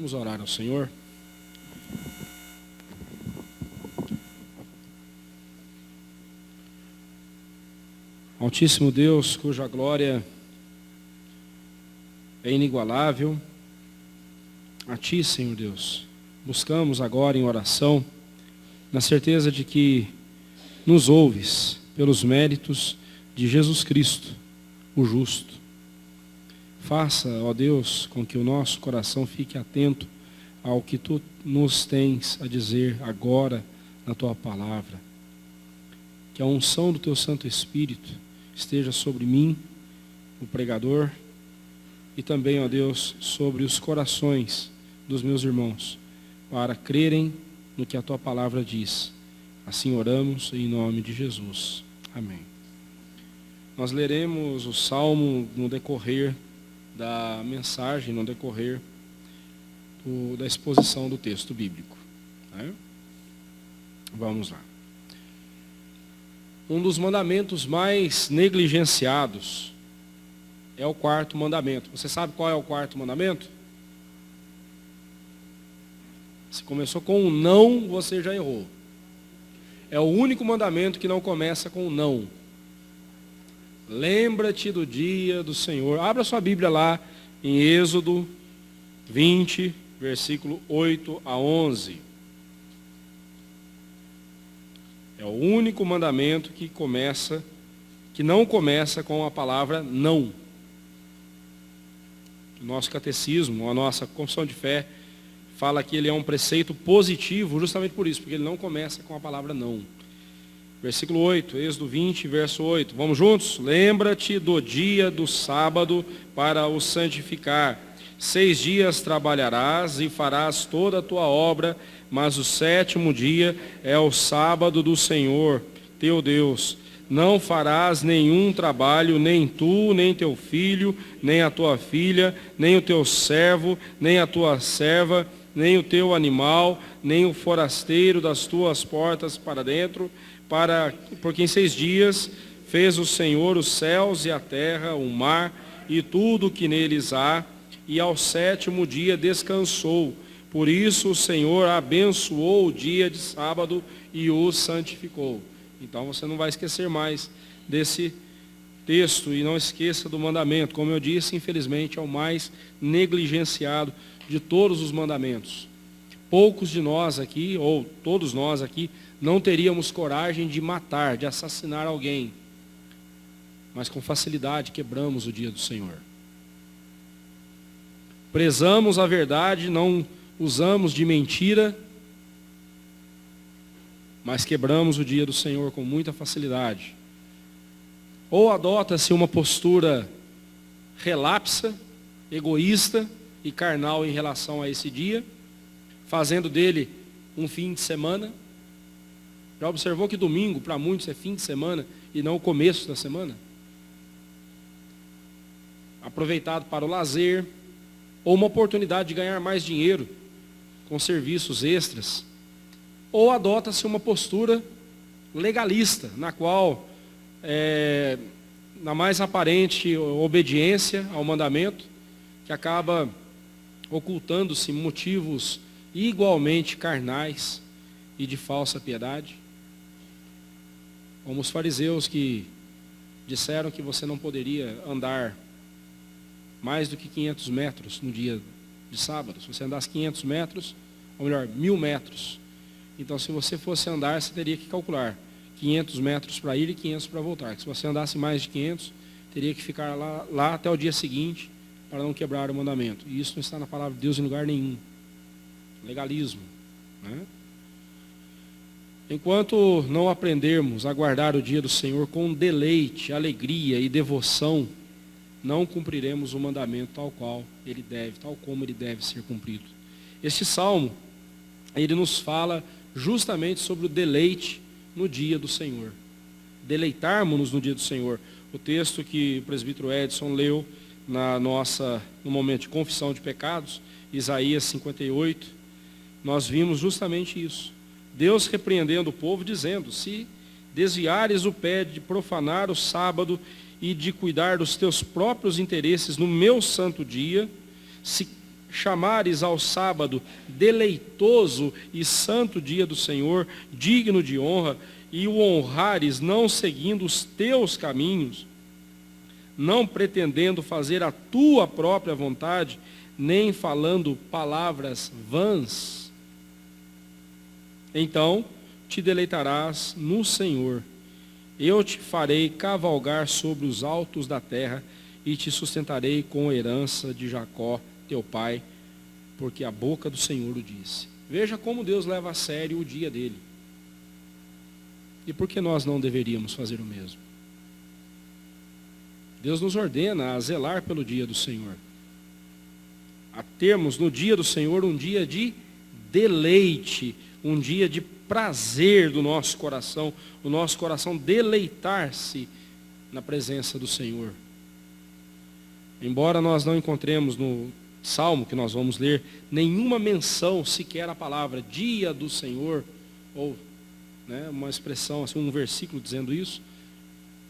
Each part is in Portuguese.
Vamos orar ao Senhor. Altíssimo Deus, cuja glória é inigualável, a Ti, Senhor Deus, buscamos agora em oração, na certeza de que nos ouves pelos méritos de Jesus Cristo, o justo. Faça, ó Deus, com que o nosso coração fique atento ao que Tu nos tens a dizer agora na Tua palavra. Que a unção do Teu Santo Espírito esteja sobre mim, o pregador, e também, ó Deus, sobre os corações dos meus irmãos, para crerem no que a Tua palavra diz. Assim oramos em nome de Jesus. Amém. Nós leremos o Salmo no decorrer da mensagem, no decorrer da exposição do texto bíblico. Né? Vamos lá. Um dos mandamentos mais negligenciados é o quarto mandamento. Você sabe qual é o quarto mandamento? Se começou com um não, você já errou. É o único mandamento que não começa com um não. Lembra-te do dia do Senhor. Abra sua Bíblia lá em Êxodo 20, versículo 8 a 11. É o único mandamento que não começa com a palavra não. O nosso catecismo, a nossa confissão de fé, fala que ele é um preceito positivo, justamente por isso, porque ele não começa com a palavra não. Versículo 8, Êxodo 20, verso 8. Vamos juntos? Lembra-te do dia do sábado para o santificar. 6 dias trabalharás e farás toda a tua obra, mas o 7º dia é o sábado do Senhor, teu Deus. Não farás nenhum trabalho, nem tu, nem teu filho, nem a tua filha, nem o teu servo, nem a tua serva, nem o teu animal, nem o forasteiro das tuas portas para dentro, porque em 6 dias fez o Senhor os céus e a terra, o mar e tudo o que neles há, e ao 7º dia descansou. Por isso o Senhor abençoou o dia de sábado e o santificou. Então você não vai esquecer mais desse texto e não esqueça do mandamento. Como eu disse, infelizmente é o mais negligenciado de todos os mandamentos. Poucos de nós aqui, ou todos nós aqui, não teríamos coragem de matar, de assassinar alguém. Mas com facilidade quebramos o dia do Senhor. Prezamos a verdade, não usamos de mentira, mas quebramos o dia do Senhor com muita facilidade. Ou adota-se uma postura relapsa, egoísta e carnal em relação a esse dia, fazendo dele um fim de semana. Já observou que domingo para muitos é fim de semana e não o começo da semana? Aproveitado para o lazer, ou uma oportunidade de ganhar mais dinheiro com serviços extras. Ou adota-se uma postura legalista, na qual, na mais aparente obediência ao mandamento, que acaba ocultando-se motivos igualmente carnais e de falsa piedade. Como os fariseus que disseram que você não poderia andar mais do que 500 metros no dia de sábado. Se você andasse 500 metros, ou melhor, 1000 metros. Então, se você fosse andar, você teria que calcular 500 metros para ir e 500 para voltar. Se você andasse mais de 500, teria que ficar lá até o dia seguinte para não quebrar o mandamento. E isso não está na palavra de Deus em lugar nenhum. Legalismo. Né? Enquanto não aprendermos a guardar o dia do Senhor com deleite, alegria e devoção, não cumpriremos o mandamento tal como ele deve ser cumprido. Este salmo, ele nos fala justamente sobre o deleite no dia do Senhor. Deleitarmos-nos no dia do Senhor. O texto que o presbítero Edson leu no momento de confissão de pecados, Isaías 58, nós vimos justamente isso. Deus repreendendo o povo, dizendo: se desviares o pé de profanar o sábado e de cuidar dos teus próprios interesses no meu santo dia, se chamares ao sábado deleitoso e santo dia do Senhor, digno de honra, e o honrares não seguindo os teus caminhos, não pretendendo fazer a tua própria vontade, nem falando palavras vãs, então te deleitarás no Senhor. Eu te farei cavalgar sobre os altos da terra e te sustentarei com a herança de Jacó, teu pai, porque a boca do Senhor o disse. Veja como Deus leva a sério o dia dele. E por que nós não deveríamos fazer o mesmo? Deus nos ordena a zelar pelo dia do Senhor, a termos no dia do Senhor um dia de deleite, um dia de prazer do nosso coração, o nosso coração deleitar-se na presença do Senhor. Embora nós não encontremos no Salmo que nós vamos ler nenhuma menção sequer à palavra dia do Senhor, ou uma expressão, assim, um versículo dizendo isso,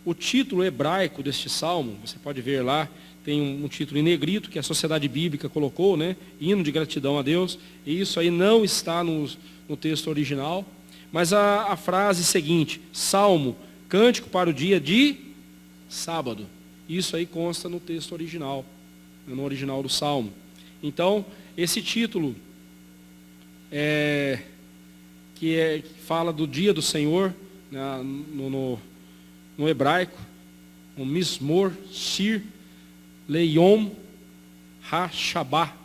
o título hebraico deste Salmo, você pode ver lá, tem um título em negrito que a Sociedade Bíblica colocou, hino de gratidão a Deus, e isso aí não está no texto original, mas a frase seguinte, Salmo, cântico para o dia de sábado, isso aí consta no texto original, no original do Salmo. Então, esse título, que fala do dia do Senhor, no hebraico, o Mismor Shir Leyom HaShabá.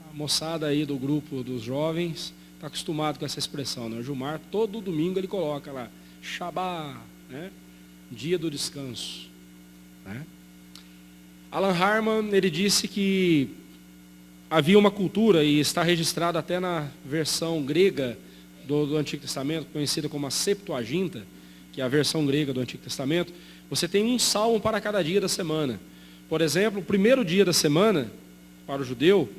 A moçada aí do grupo dos jovens está acostumado com essa expressão, O Gilmar, todo domingo ele coloca lá, Shabá, dia do descanso. Alan Harman, ele disse que havia uma cultura, e está registrado até na versão grega do Antigo Testamento, conhecida como a Septuaginta, que é a versão grega do Antigo Testamento, você tem um salmo para cada dia da semana. Por exemplo, o primeiro dia da semana, para o judeu,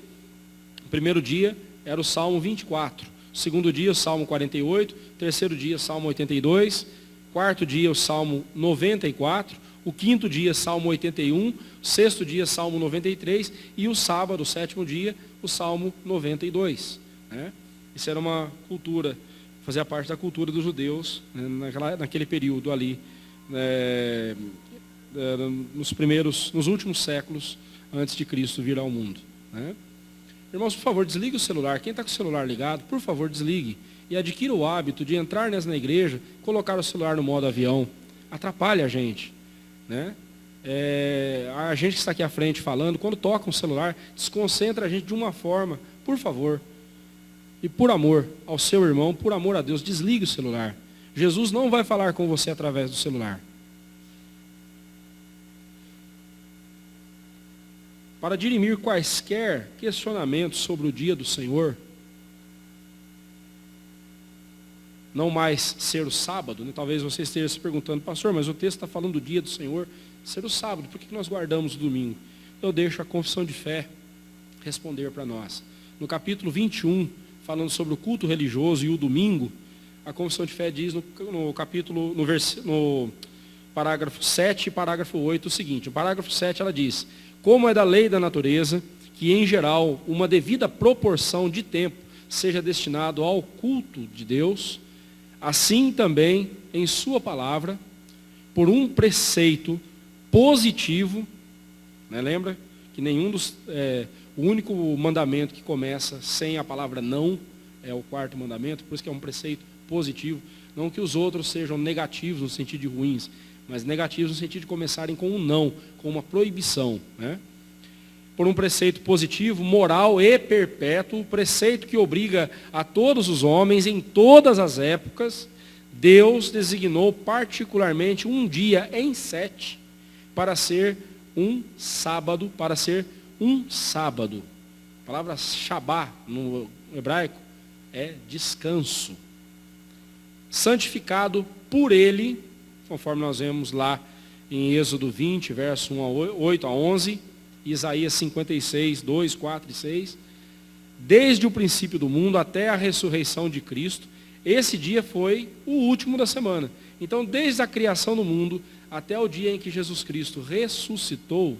o primeiro dia era o Salmo 24, o segundo dia o Salmo 48, terceiro dia o Salmo 82, quarto dia o Salmo 94, o quinto dia Salmo 81, o sexto dia Salmo 93 e o sábado, o sétimo dia, o Salmo 92. Isso era uma cultura, fazia parte da cultura dos judeus, naquele período ali, nos últimos séculos antes de Cristo vir ao mundo. Irmãos, por favor, desligue o celular. Quem está com o celular ligado, por favor, desligue. E adquira o hábito de entrar na igreja, colocar o celular no modo avião. Atrapalha a gente. A gente que está aqui à frente falando, quando toca um celular, desconcentra a gente de uma forma. Por favor. E por amor ao seu irmão, por amor a Deus, desligue o celular. Jesus não vai falar com você através do celular. Para dirimir quaisquer questionamentos sobre o dia do Senhor, não mais ser o sábado, talvez você esteja se perguntando, pastor, mas o texto está falando do dia do Senhor, ser o sábado, por que nós guardamos o domingo? Eu deixo a confissão de fé responder para nós. No capítulo 21, falando sobre o culto religioso e o domingo, a confissão de fé diz no parágrafo 7 e parágrafo 8 o seguinte, no parágrafo 7 ela diz, como é da lei da natureza, que em geral uma devida proporção de tempo seja destinado ao culto de Deus, assim também em sua palavra, por um preceito positivo, lembra que o único mandamento que começa sem a palavra não é o quarto mandamento, por isso que é um preceito positivo, não que os outros sejam negativos no sentido de ruins, mas negativos no sentido de começarem com um não, com uma proibição. Por um preceito positivo, moral e perpétuo, preceito que obriga a todos os homens, em todas as épocas, Deus designou particularmente um dia em 7, para ser um sábado, A palavra Shabá, no hebraico, é descanso. Santificado por ele, conforme nós vemos lá em Êxodo 20, verso 8 a 11, Isaías 56, 2, 4 e 6. Desde o princípio do mundo até a ressurreição de Cristo, esse dia foi o último da semana. Então, desde a criação do mundo até o dia em que Jesus Cristo ressuscitou,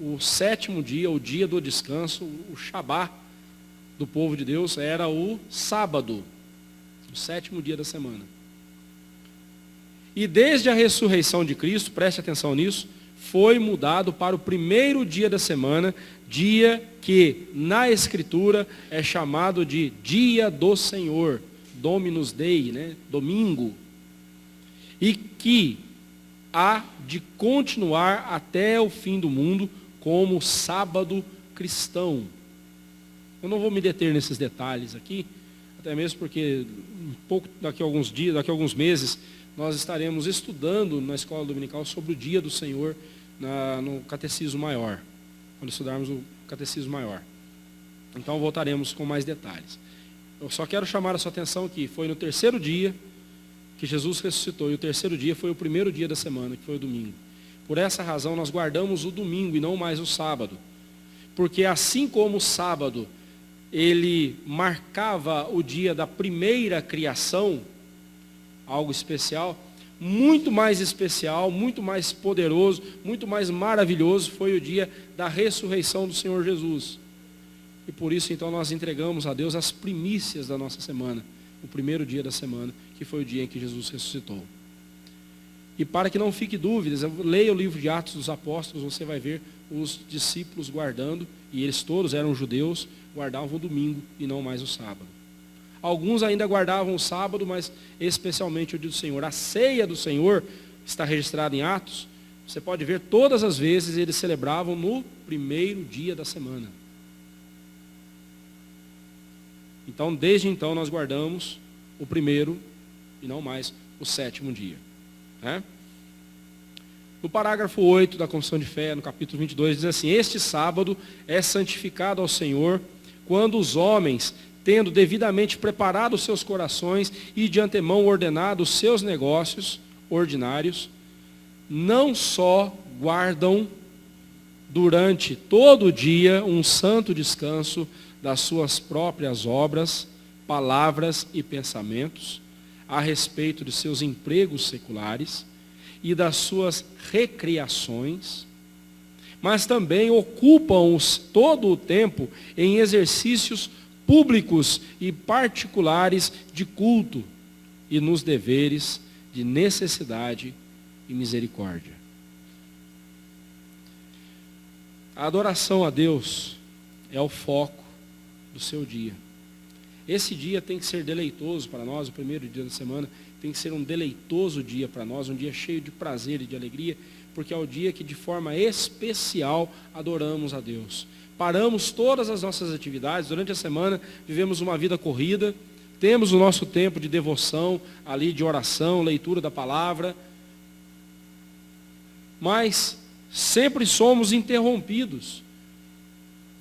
o sétimo dia, o dia do descanso, o Shabá do povo de Deus, era o sábado, o sétimo dia da semana. E desde a ressurreição de Cristo, preste atenção nisso, foi mudado para o primeiro dia da semana, dia que na Escritura é chamado de Dia do Senhor, Dominus Dei, né? Domingo. E que há de continuar até o fim do mundo como sábado cristão. Eu não vou me deter nesses detalhes aqui, até mesmo porque daqui a alguns dias, daqui a alguns meses, nós estaremos estudando na escola dominical sobre o dia do Senhor no Catecismo Maior, quando estudarmos o Catecismo Maior. Então voltaremos com mais detalhes. Eu só quero chamar a sua atenção que foi no terceiro dia que Jesus ressuscitou, e o terceiro dia foi o primeiro dia da semana, que foi o domingo. Por essa razão nós guardamos o domingo e não mais o sábado. Porque assim como o sábado, ele marcava o dia da primeira criação, algo especial, muito mais especial, muito mais poderoso, muito mais maravilhoso foi o dia da ressurreição do Senhor Jesus. E por isso então nós entregamos a Deus as primícias da nossa semana, o primeiro dia da semana, que foi o dia em que Jesus ressuscitou. E para que não fique dúvidas, leia o livro de Atos dos Apóstolos, você vai ver os discípulos guardando, e eles todos eram judeus, guardavam o domingo e não mais o sábado. Alguns ainda guardavam o sábado, mas especialmente o dia do Senhor. A ceia do Senhor está registrada em Atos. Você pode ver todas as vezes eles celebravam no primeiro dia da semana. Então, desde então, nós guardamos o primeiro e não mais o sétimo dia. Né? No parágrafo 8 da Confissão de Fé, no capítulo 22, diz assim: este sábado é santificado ao Senhor, quando os homens, tendo devidamente preparado os seus corações e de antemão ordenado os seus negócios ordinários, não só guardam durante todo o dia um santo descanso das suas próprias obras, palavras e pensamentos, a respeito de seus empregos seculares e das suas recreações, mas também ocupam-os todo o tempo em exercícios públicos e particulares de culto e nos deveres de necessidade e misericórdia. A adoração a Deus é o foco do seu dia. Esse dia tem que ser deleitoso para nós, o primeiro dia da semana, tem que ser um deleitoso dia para nós, um dia cheio de prazer e de alegria, porque é o dia que de forma especial adoramos a Deus. Paramos todas as nossas atividades, durante a semana vivemos uma vida corrida, temos o nosso tempo de devoção, ali de oração, leitura da palavra, mas sempre somos interrompidos.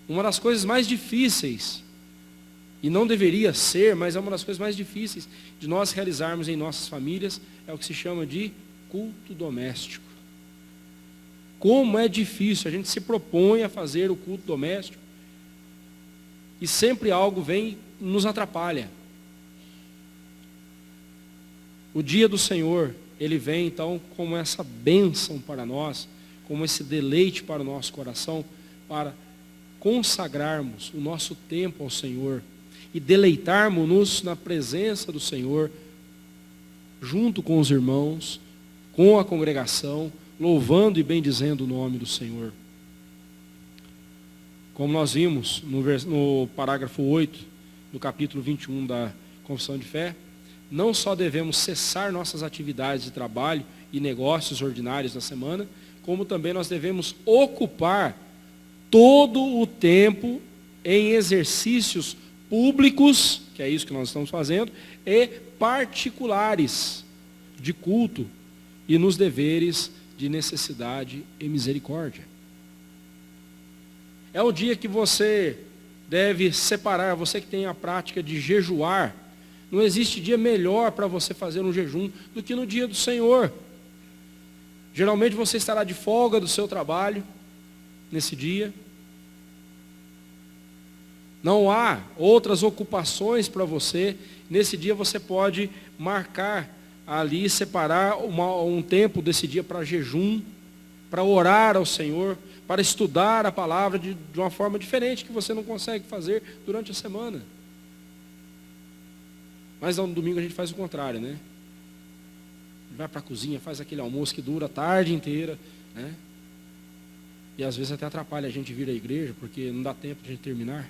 Uma das coisas mais difíceis, e não deveria ser, mas é uma das coisas mais difíceis de nós realizarmos em nossas famílias, é o que se chama de culto doméstico. Como é difícil, a gente se propõe a fazer o culto doméstico e sempre algo vem e nos atrapalha. O dia do Senhor, ele vem então como essa bênção para nós, como esse deleite para o nosso coração, para consagrarmos o nosso tempo ao Senhor e deleitarmos-nos na presença do Senhor, junto com os irmãos, com a congregação, louvando e bendizendo o nome do Senhor. Como nós vimos no parágrafo 8, do capítulo 21 da Confissão de Fé, não só devemos cessar nossas atividades de trabalho e negócios ordinários da semana, como também nós devemos ocupar todo o tempo em exercícios públicos, que é isso que nós estamos fazendo, e particulares de culto e nos deveres de necessidade e misericórdia. É um dia que você deve separar, você que tem a prática de jejuar. Não existe dia melhor para você fazer um jejum do que no dia do Senhor. Geralmente você estará de folga do seu trabalho nesse dia. Não há outras ocupações para você. Nesse dia você pode marcar ali, separar um tempo desse dia para jejum, para orar ao Senhor, para estudar a palavra de uma forma diferente que você não consegue fazer durante a semana. Mas no domingo a gente faz o contrário, né? Vai para a cozinha, faz aquele almoço que dura a tarde inteira, né? E às vezes até atrapalha a gente vir à igreja, porque não dá tempo de a gente terminar.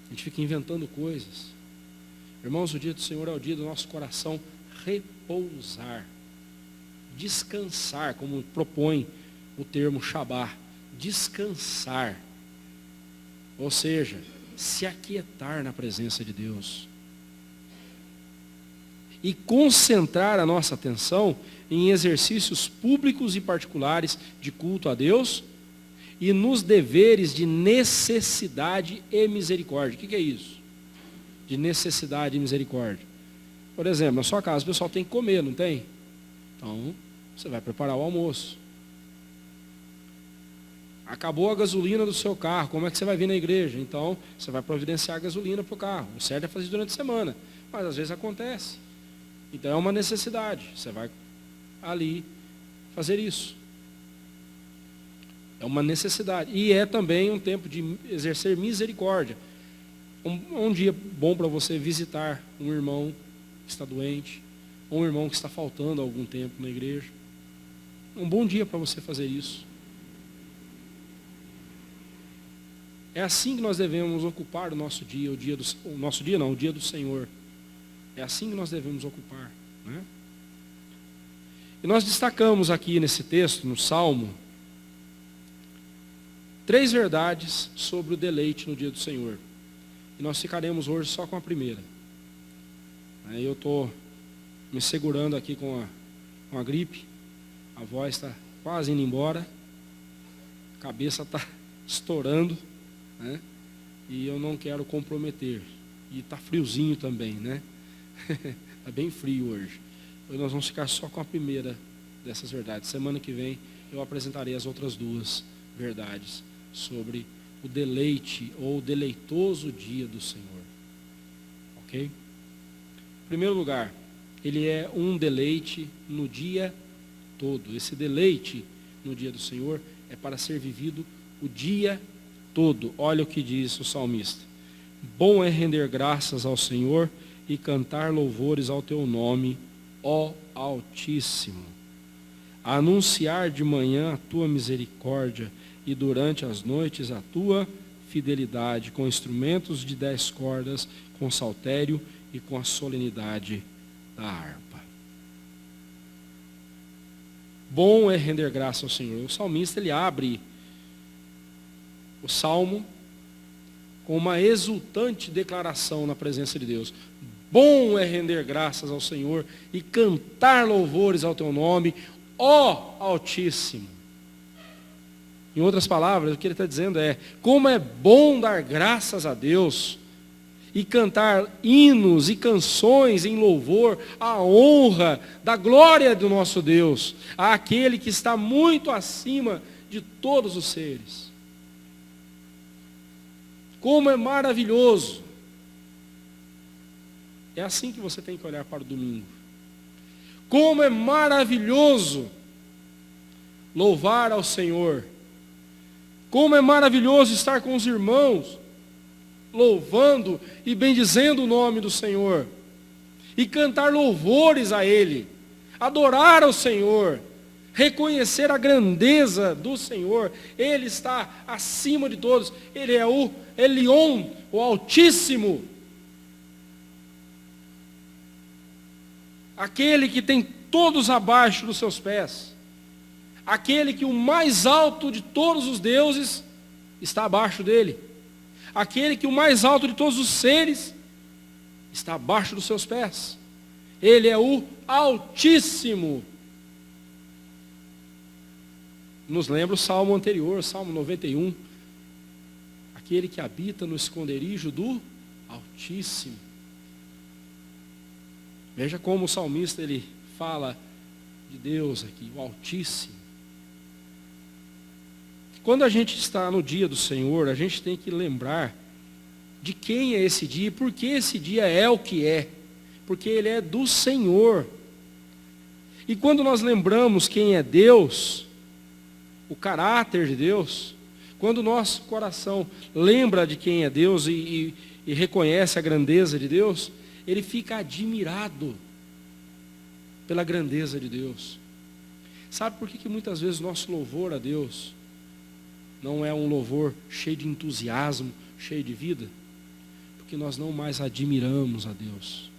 A gente fica inventando coisas. Irmãos, o dia do Senhor é o dia do nosso coração repousar, descansar, como propõe o termo Shabá, descansar. Ou seja, se aquietar na presença de Deus. E concentrar a nossa atenção em exercícios públicos e particulares de culto a Deus e nos deveres de necessidade e misericórdia. O que é isso? De necessidade e misericórdia. Por exemplo, na sua casa o pessoal tem que comer, não tem? Então, você vai preparar o almoço. Acabou a gasolina do seu carro, como é que você vai vir na igreja? Então, você vai providenciar a gasolina para o carro. O certo é fazer durante a semana, mas às vezes acontece. Então é uma necessidade, você vai ali fazer isso. É uma necessidade. E é também um tempo de exercer misericórdia. Um dia bom para você visitar um irmão que está doente, ou um irmão que está faltando algum tempo na igreja. Um bom dia para você fazer isso. É assim que nós devemos ocupar o nosso dia, o dia do Senhor. É assim que nós devemos ocupar, né? E nós destacamos aqui nesse texto, no Salmo, 3 verdades sobre o deleite no dia do Senhor. E nós ficaremos hoje só com a primeira. Aí eu estou me segurando aqui com a gripe, a voz está quase indo embora, a cabeça está estourando, né? E eu não quero comprometer. E está friozinho também, né? Está bem frio hoje. Hoje nós vamos ficar só com a primeira dessas verdades. Semana que vem eu apresentarei as outras 2 verdades sobre o deleite ou o deleitoso dia do Senhor. Ok? Em primeiro lugar, ele é um deleite no dia todo. Esse deleite no dia do Senhor é para ser vivido o dia todo. Olha o que diz o salmista. Bom é render graças ao Senhor e cantar louvores ao teu nome, ó Altíssimo. Anunciar de manhã a tua misericórdia e durante as noites a tua fidelidade, com instrumentos de 10 cordas, com saltério e com a solenidade da harpa. Bom é render graça ao Senhor. O salmista, ele abre o salmo com uma exultante declaração na presença de Deus. Bom é render graças ao Senhor e cantar louvores ao teu nome, ó Altíssimo. Em outras palavras, o que ele está dizendo é, como é bom dar graças a Deus e cantar hinos e canções em louvor à honra da glória do nosso Deus, àquele que está muito acima de todos os seres. Como é maravilhoso. É assim que você tem que olhar para o domingo. Como é maravilhoso louvar ao Senhor. Como é maravilhoso estar com os irmãos, louvando e bendizendo o nome do Senhor. E cantar louvores a Ele. Adorar ao Senhor. Reconhecer a grandeza do Senhor. Ele está acima de todos. Ele é o Elion, o Altíssimo. Aquele que tem todos abaixo dos seus pés. Aquele que o mais alto de todos os deuses está abaixo dele. Aquele que o mais alto de todos os seres está abaixo dos seus pés. Ele é o Altíssimo. Nos lembra o salmo anterior, Salmo 91. Aquele que habita no esconderijo do Altíssimo. Veja como o salmista ele fala de Deus aqui, o Altíssimo. Quando a gente está no dia do Senhor, a gente tem que lembrar de quem é esse dia e por que esse dia é o que é. Porque ele é do Senhor. E quando nós lembramos quem é Deus, o caráter de Deus, quando o nosso coração lembra de quem é Deus e reconhece a grandeza de Deus, ele fica admirado pela grandeza de Deus. Sabe por que muitas vezes nosso louvor a Deus não é um louvor cheio de entusiasmo, cheio de vida? Porque nós não mais admiramos a Deus.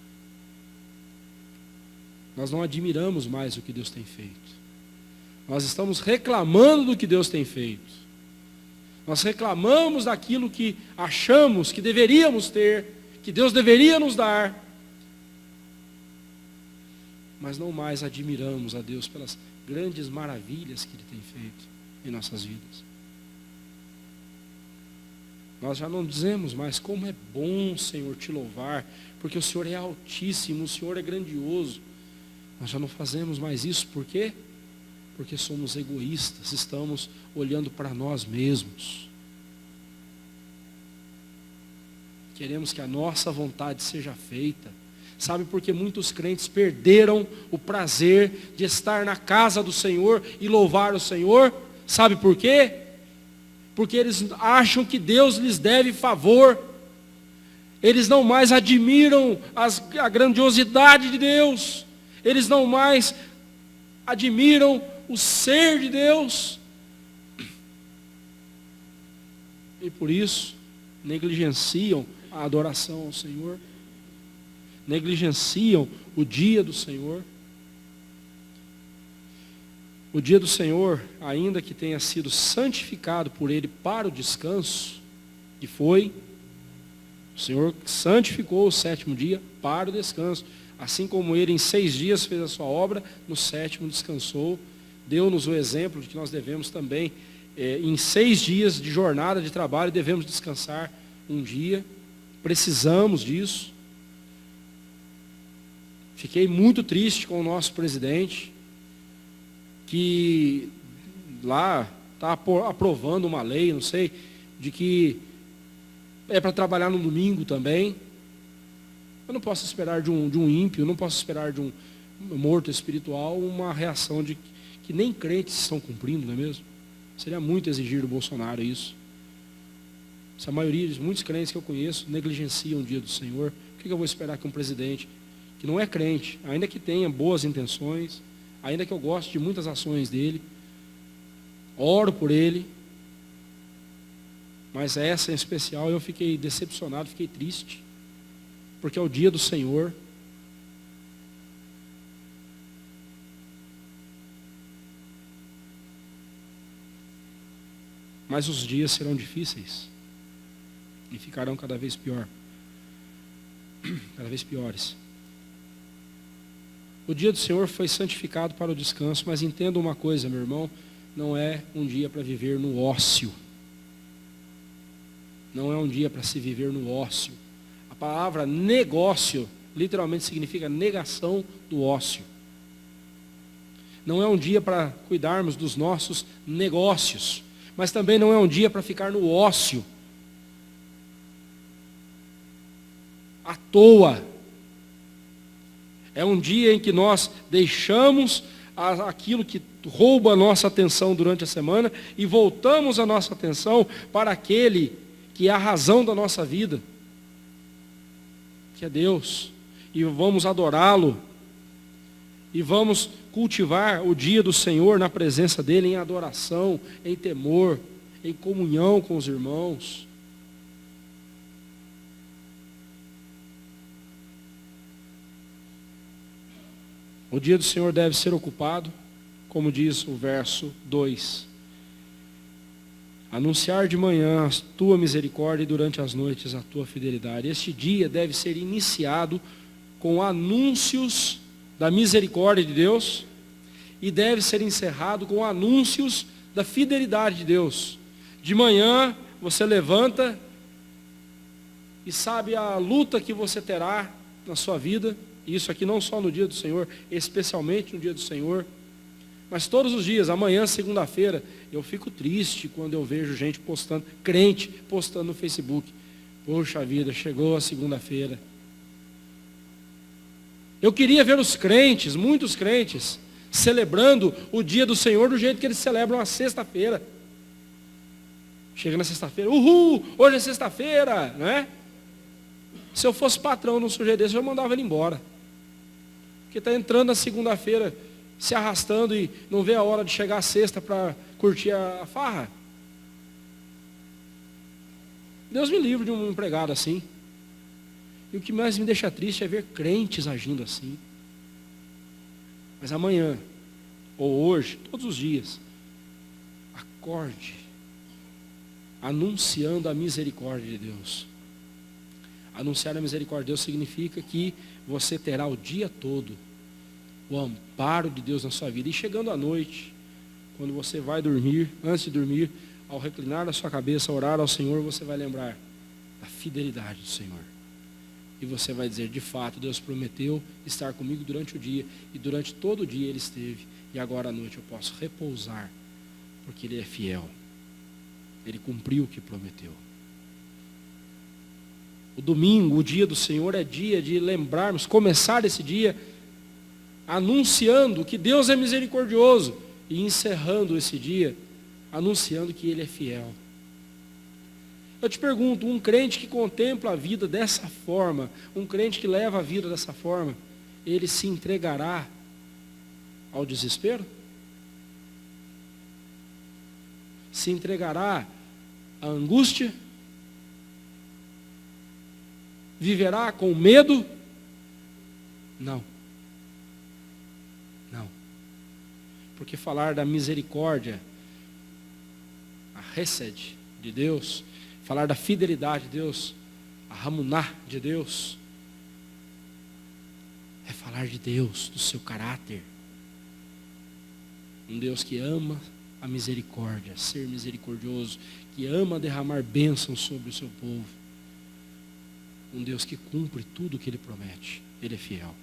Nós não admiramos mais o que Deus tem feito. Nós estamos reclamando do que Deus tem feito. Nós reclamamos daquilo que achamos que deveríamos ter, que Deus deveria nos dar. Mas não mais admiramos a Deus pelas grandes maravilhas que Ele tem feito em nossas vidas. Nós já não dizemos mais como é bom, Senhor, te louvar, porque o Senhor é altíssimo, o Senhor é grandioso. Nós já não fazemos mais isso, por quê? Porque somos egoístas, estamos olhando para nós mesmos. Queremos que a nossa vontade seja feita. Sabe por que muitos crentes perderam o prazer de estar na casa do Senhor e louvar o Senhor? Sabe por quê? Porque eles acham que Deus lhes deve favor. Eles não mais admiram a grandiosidade de Deus. Eles não mais admiram o ser de Deus. E por isso, negligenciam a adoração ao Senhor. Negligenciam o dia do Senhor. O dia do Senhor, ainda que tenha sido santificado por Ele para o descanso, que foi, o Senhor santificou o sétimo dia para o descanso. Assim como Ele em 6 dias fez a sua obra, no sétimo descansou. Deu-nos o exemplo de que nós devemos também, em 6 dias de jornada de trabalho, devemos descansar um dia. Precisamos disso. Fiquei muito triste com o nosso presidente, que lá está aprovando uma lei, não sei, de que é para trabalhar no domingo também. Eu não posso esperar de um ímpio, não posso esperar de um morto espiritual uma reação de que nem crentes estão cumprindo, não é mesmo? Seria muito exigir do Bolsonaro isso. Se a maioria, muitos crentes que eu conheço, negligenciam o dia do Senhor, o que eu vou esperar que um presidente que não é crente, ainda que tenha boas intenções, ainda que eu goste de muitas ações dele, oro por ele, mas essa em especial eu fiquei decepcionado, fiquei triste, porque é o dia do Senhor. Mas os dias serão difíceis e ficarão cada vez piores. O dia do Senhor foi santificado para o descanso, mas entenda uma coisa, meu irmão, não é um dia para viver no ócio. Não é um dia para se viver no ócio. A palavra negócio literalmente significa negação do ócio. Não é um dia para cuidarmos dos nossos negócios, mas também não é um dia para ficar no ócio, à toa. É um dia em que nós deixamos aquilo que rouba a nossa atenção durante a semana e voltamos a nossa atenção para aquele que é a razão da nossa vida, que é Deus, e vamos adorá-lo, e vamos cultivar o dia do Senhor na presença dEle, em adoração, em temor, em comunhão com os irmãos. O dia do Senhor deve ser ocupado, como diz o verso 2. Anunciar de manhã a tua misericórdia e durante as noites a tua fidelidade. Este dia deve ser iniciado com anúncios da misericórdia de Deus e deve ser encerrado com anúncios da fidelidade de Deus. De manhã você levanta e sabe a luta que você terá na sua vida. Isso aqui não só no dia do Senhor, especialmente no dia do Senhor, mas todos os dias. Amanhã, segunda-feira, eu fico triste quando eu vejo gente postando, crente postando no Facebook. Poxa vida, chegou a segunda-feira. Eu queria ver os crentes, muitos crentes, celebrando o dia do Senhor do jeito que eles celebram a sexta-feira. Chega na sexta-feira, uhul, hoje é sexta-feira, não é? Se eu fosse patrão num sujeito desse, eu mandava ele embora. Porque está entrando na segunda-feira, se arrastando e não vê a hora de chegar a sexta para curtir a farra. Deus me livre de um empregado assim. E o que mais me deixa triste é ver crentes agindo assim. Mas amanhã, ou hoje, todos os dias, acorde, anunciando a misericórdia de Deus. Anunciar a misericórdia de Deus significa que você terá o dia todo o amparo de Deus na sua vida. E chegando à noite, quando você vai dormir, antes de dormir, ao reclinar a sua cabeça, orar ao Senhor, você vai lembrar da fidelidade do Senhor. E você vai dizer, de fato, Deus prometeu estar comigo durante o dia. E durante todo o dia Ele esteve. E agora à noite eu posso repousar, porque Ele é fiel. Ele cumpriu o que prometeu. O domingo, o dia do Senhor, é dia de lembrarmos, começar esse dia anunciando que Deus é misericordioso e encerrando esse dia anunciando que Ele é fiel. Eu te pergunto, um crente que contempla a vida dessa forma, um crente que leva a vida dessa forma, ele se entregará ao desespero? Se entregará à angústia? Viverá com medo? Não. Não. Porque falar da misericórdia, a Hesed de Deus, falar da fidelidade de Deus, a Ramuná de Deus, é falar de Deus, do seu caráter. Um Deus que ama a misericórdia, ser misericordioso, que ama derramar bênçãos sobre o seu povo. Um Deus que cumpre tudo o que Ele promete. Ele é fiel.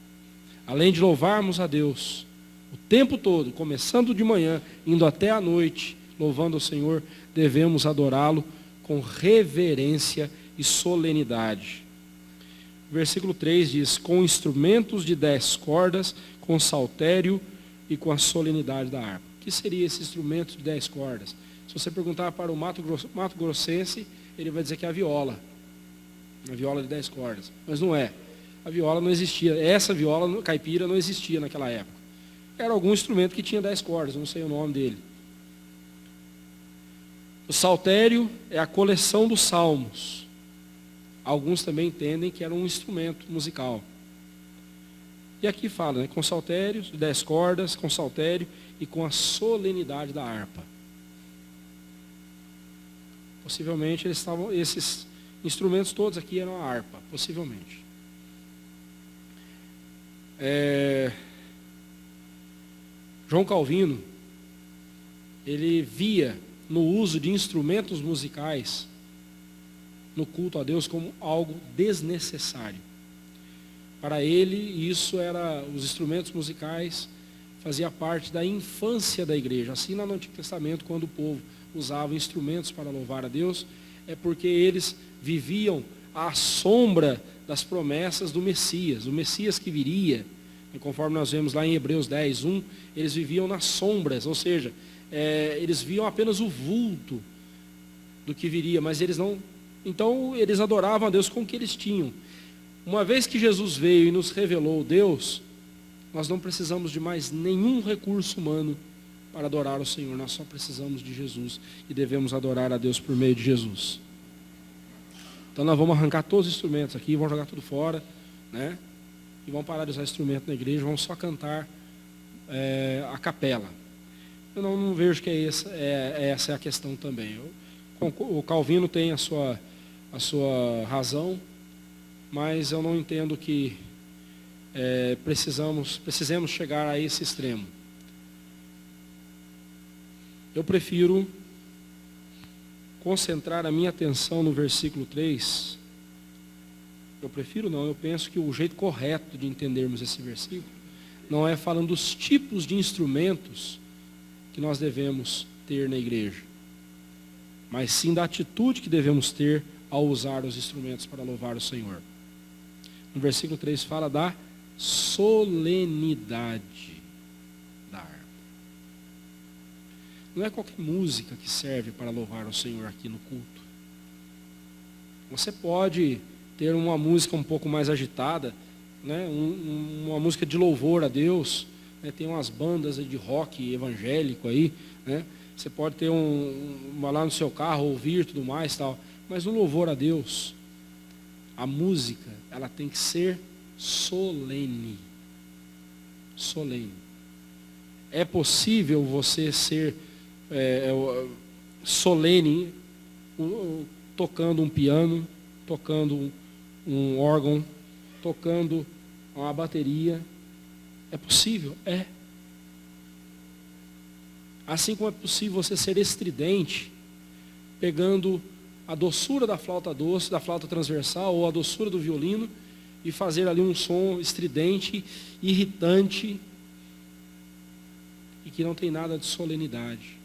Além de louvarmos a Deus o tempo todo, começando de manhã, indo até a noite, louvando ao Senhor, devemos adorá-lo com reverência e solenidade. Versículo 3 diz, com instrumentos de 10 cordas, com saltério e com a solenidade da harpa. O que seria esse instrumento de 10 cordas? Se você perguntar para o Mato Grossense, ele vai dizer que é a viola de 10 cordas. Mas não é. A viola não existia. Essa viola caipira não existia naquela época. Era algum instrumento que tinha 10 cordas, não sei o nome dele. O saltério é a coleção dos salmos. Alguns também entendem que era um instrumento musical. E aqui fala, né, com saltérios, 10 cordas, com saltério e com a solenidade da harpa. Possivelmente esses instrumentos todos aqui eram a harpa, possivelmente. João Calvino, ele via no uso de instrumentos musicais no culto a Deus como algo desnecessário. Para ele, isso era, os instrumentos musicais fazia parte da infância da igreja. Assim, no Antigo Testamento, quando o povo usava instrumentos para louvar a Deus, é porque eles viviam à sombra das promessas do Messias, o Messias que viria. E conforme nós vemos lá em Hebreus 10:1, eles viviam nas sombras, ou seja, eles viam apenas o vulto do que viria, mas eles não. Então eles adoravam a Deus com o que eles tinham. Uma vez que Jesus veio e nos revelou Deus, nós não precisamos de mais nenhum recurso humano para adorar o Senhor. Nós só precisamos de Jesus e devemos adorar a Deus por meio de Jesus. Então nós vamos arrancar todos os instrumentos aqui, vamos jogar tudo fora, né? E vamos parar de usar instrumento na igreja, vamos só cantar a capela. Eu não vejo que essa é a questão também. O Calvino tem a sua razão, mas eu não entendo que precisemos chegar a esse extremo. Eu prefiro concentrar a minha atenção no versículo 3. Eu penso que o jeito correto de entendermos esse versículo não é falando dos tipos de instrumentos que nós devemos ter na igreja, mas sim da atitude que devemos ter ao usar os instrumentos para louvar o Senhor. No versículo 3 fala da solenidade da Não é qualquer música que serve para louvar o Senhor aqui no culto. Você pode ter uma música um pouco mais agitada, né? Uma música de louvor a Deus, né? Tem umas bandas de rock evangélico aí, né? Você pode ter uma lá no seu carro, ouvir tudo mais, tal. Mas no louvor a Deus, a música, ela tem que ser solene. Solene. É possível você ser solene, tocando um piano, tocando um órgão, tocando uma bateria. É possível? É. Assim como é possível você ser estridente, pegando a doçura da flauta doce, da flauta transversal, ou a doçura do violino, e fazer ali um som estridente, irritante, e que não tem nada de solenidade.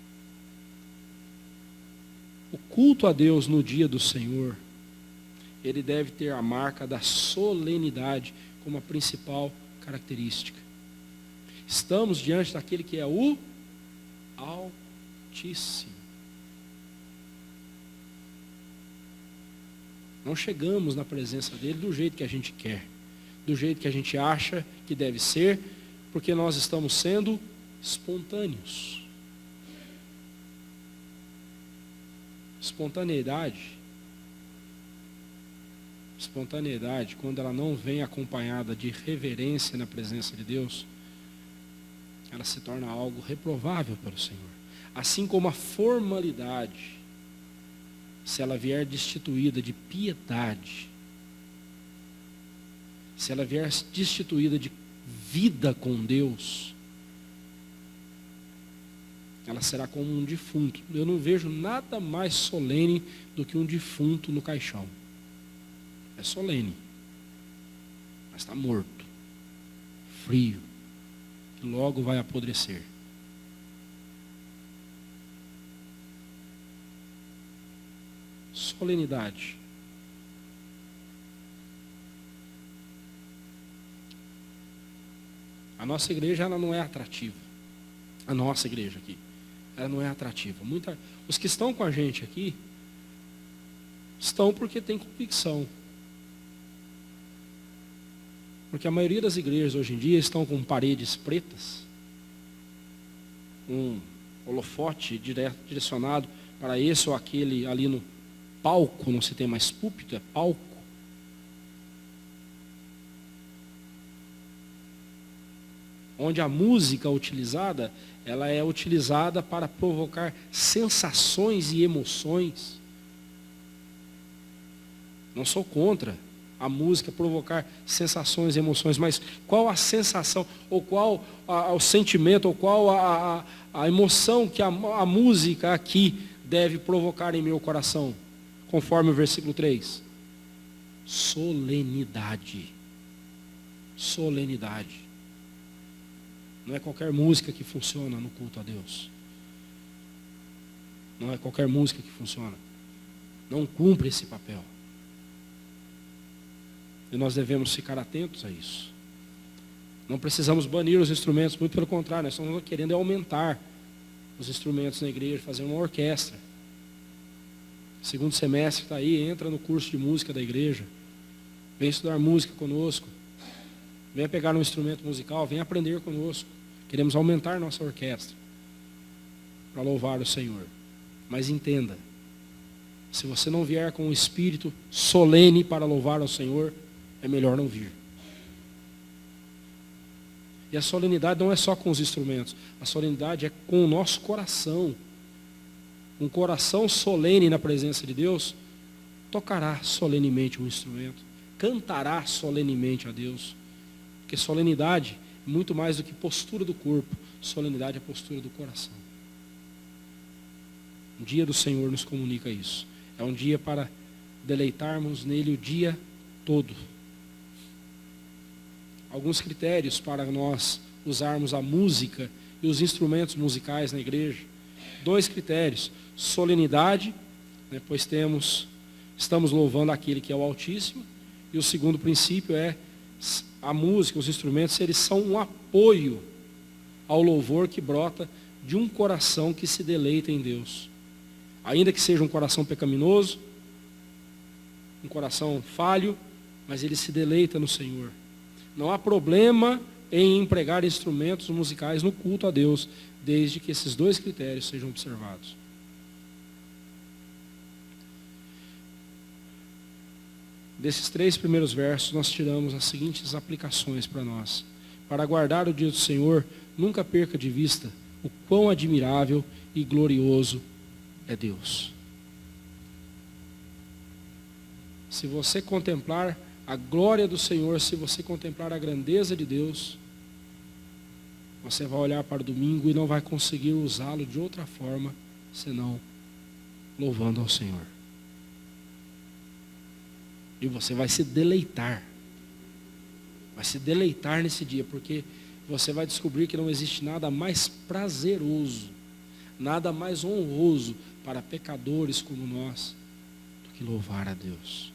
O culto a Deus no dia do Senhor, ele deve ter a marca da solenidade como a principal característica. Estamos diante daquele que é o Altíssimo. Não chegamos na presença dele do jeito que a gente quer, do jeito que a gente acha que deve ser, porque nós estamos sendo espontâneos. Espontaneidade, quando ela não vem acompanhada de reverência na presença de Deus, ela se torna algo reprovável pelo Senhor. Assim como a formalidade, se ela vier destituída de piedade, se ela vier destituída de vida com Deus, ela será como um defunto. Eu não vejo nada mais solene do que um defunto no caixão. É solene, mas está morto, frio, que logo vai apodrecer. Solenidade. A nossa igreja, ela não é atrativa. A nossa igreja aqui, ela não é atrativa. Os que estão com a gente aqui, estão porque tem convicção. Porque a maioria das igrejas hoje em dia estão com paredes pretas, um holofote direcionado para esse ou aquele ali no palco, não se tem mais púlpito, é palco. Onde a música utilizada, ela é utilizada para provocar sensações e emoções. Não sou contra a música provocar sensações e emoções, mas qual a sensação, ou qual o sentimento, ou qual a emoção que a música aqui deve provocar em meu coração? Conforme o versículo 3. Solenidade. Solenidade. Não é qualquer música que funciona no culto a Deus. Não é qualquer música que funciona. Não cumpre esse papel. E nós devemos ficar atentos a isso. Não precisamos banir os instrumentos, muito pelo contrário, nós estamos querendo aumentar os instrumentos na igreja, fazer uma orquestra. Segundo semestre está aí, entra no curso de música da igreja. Vem estudar música conosco. Venha pegar um instrumento musical, venha aprender conosco. Queremos aumentar nossa orquestra para louvar o Senhor. Mas entenda, se você não vier com um espírito solene para louvar ao Senhor, é melhor não vir. E a solenidade não é só com os instrumentos, a solenidade é com o nosso coração. Um coração solene na presença de Deus, tocará solenemente um instrumento, cantará solenemente a Deus. Porque solenidade é muito mais do que postura do corpo, solenidade é postura do coração. O dia do Senhor nos comunica isso. É um dia para deleitarmos nele o dia todo. Alguns critérios para nós usarmos a música e os instrumentos musicais na igreja. 2 critérios. Solenidade, né, pois estamos louvando aquele que é o Altíssimo. E o segundo princípio é a música, os instrumentos, eles são um apoio ao louvor que brota de um coração que se deleita em Deus. Ainda que seja um coração pecaminoso, um coração falho, mas ele se deleita no Senhor. Não há problema em empregar instrumentos musicais no culto a Deus, desde que esses dois critérios sejam observados. Desses 3 primeiros versos, nós tiramos as seguintes aplicações para nós. Para guardar o dia do Senhor, nunca perca de vista o quão admirável e glorioso é Deus. Se você contemplar a glória do Senhor, se você contemplar a grandeza de Deus, você vai olhar para o domingo e não vai conseguir usá-lo de outra forma, senão louvando ao Senhor. E você vai se deleitar. Vai se deleitar nesse dia, porque você vai descobrir que não existe nada mais prazeroso, nada mais honroso para pecadores como nós, do que louvar a Deus.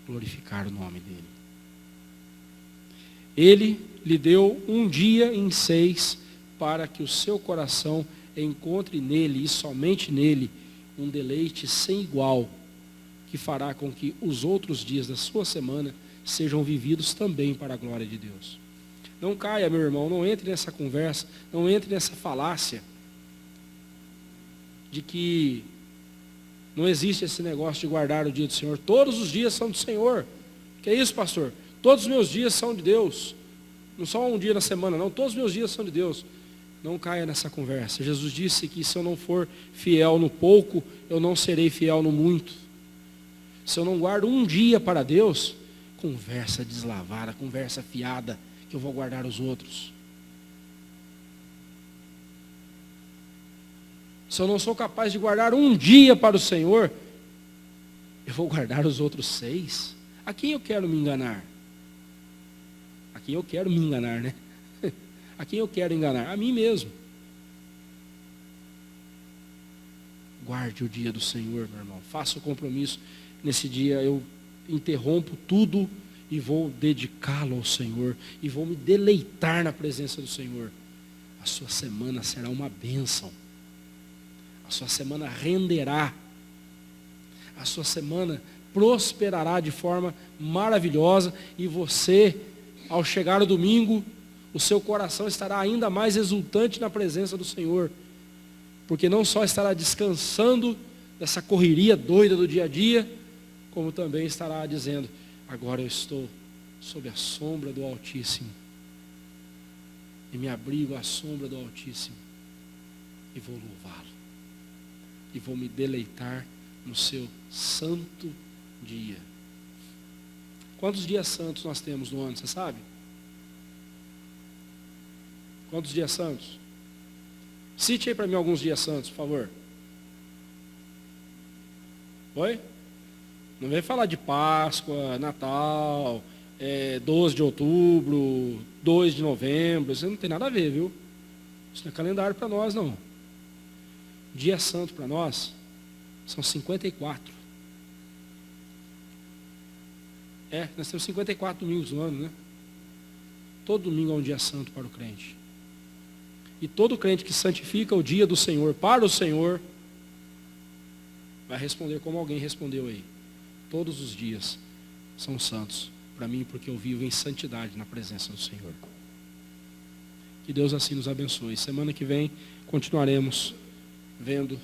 Glorificar o nome dEle. Ele lhe deu um dia em 6 para que o seu coração encontre nele, e somente nele, um deleite sem igual, que fará com que os outros dias da sua semana sejam vividos também para a glória de Deus. Não caia, meu irmão, não entre nessa conversa, não entre nessa falácia de que não existe esse negócio de guardar o dia do Senhor. Todos os dias são do Senhor. Que é isso, pastor? Todos os meus dias são de Deus. Não só um dia na semana, não. Todos os meus dias são de Deus. Não caia nessa conversa. Jesus disse que se eu não for fiel no pouco, eu não serei fiel no muito. Se eu não guardo um dia para Deus, conversa deslavada, conversa fiada, que eu vou guardar os outros. Se eu não sou capaz de guardar um dia para o Senhor, eu vou guardar os outros 6. A quem eu quero me enganar? A quem eu quero me enganar, né? A quem eu quero enganar? A mim mesmo. Guarde o dia do Senhor, meu irmão. Faça o compromisso. Nesse dia eu interrompo tudo e vou dedicá-lo ao Senhor. E vou me deleitar na presença do Senhor. A sua semana será uma bênção. A sua semana renderá. A sua semana prosperará de forma maravilhosa. E você, ao chegar no domingo, o seu coração estará ainda mais exultante na presença do Senhor. Porque não só estará descansando dessa correria doida do dia a dia, como também estará dizendo: agora eu estou sob a sombra do Altíssimo. E me abrigo à sombra do Altíssimo. E vou louvá-lo. E vou me deleitar no seu santo dia. Quantos dias santos nós temos no ano, você sabe? Quantos dias santos? Cite aí para mim alguns dias santos, por favor. Oi? Não vem falar de Páscoa, Natal, 12 de outubro, 2 de novembro. Isso não tem nada a ver, viu? Isso não é calendário para nós, não. Dia santo para nós são 54. Nós temos 54 domingos no ano, né? Todo domingo é um dia santo para o crente. E todo crente que santifica o dia do Senhor para o Senhor vai responder como alguém respondeu aí. Todos os dias são santos para mim, porque eu vivo em santidade na presença do Senhor. Que Deus assim nos abençoe. Semana que vem continuaremos vendo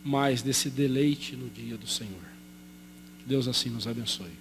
mais desse deleite no dia do Senhor. Que Deus assim nos abençoe.